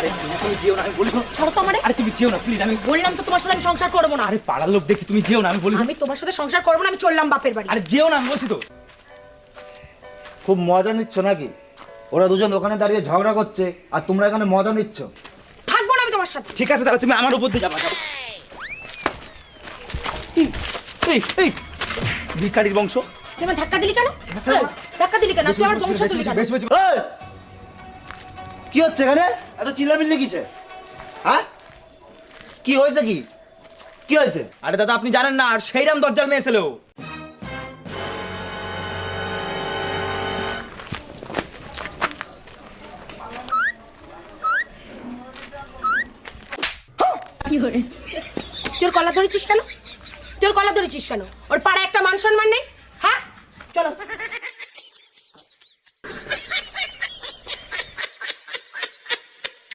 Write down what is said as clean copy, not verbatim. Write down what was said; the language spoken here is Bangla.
আরে স্নেহা তুমি যেও না, আমি বলি শোনো। ছাড়ো তো আমারে। আরে তুমি যেও না প্লিজ, আমি বললাম তো তোমার সাথে আমি সংসার করবো না। আরে পাড়ার লোক দেখছি, তুমি যেও না, আমি বলি শোনো। আমি তোমার সাথে সংসার করবো না, আমি চললাম বাপের বাড়ি। আরে যেও না, আমি বলছি তো। খুব মজা নিচ্ছ নাকি? ওরা দুজন ওখানে দাঁড়িয়ে ঝগড়া করছে আর তোমরা এখানে মজা নিচ্ছ। থাকবো না আমি তোমার সাথে। ঠিক আছে তাহলে তুমি আমার উপর দিয়ে যাবা, যাও। এই এই ভিখারির বংশ। তুই আমার ধাক্কা দিলি কেন? ধাক্কা দিলি কেন? তুই আমার বংশ তুলি কেন? বেশ বেশ। এই! কি হচ্ছে এখানে? এত চিল্লামিল্লি কিসে? হ্যাঁ, কি হয়েছে? কি হয়েছে? আরে দাদা আপনি জানেন না, আর সেইরাম দরজাল মেয়ে ছিল। কি হরে? তোর কলা ধরেছিস কেন? তোর কলা ধরেছিস কেন? ওর পাড়ায় একটা মান সম্মান নেই? হ্যাঁ চলো।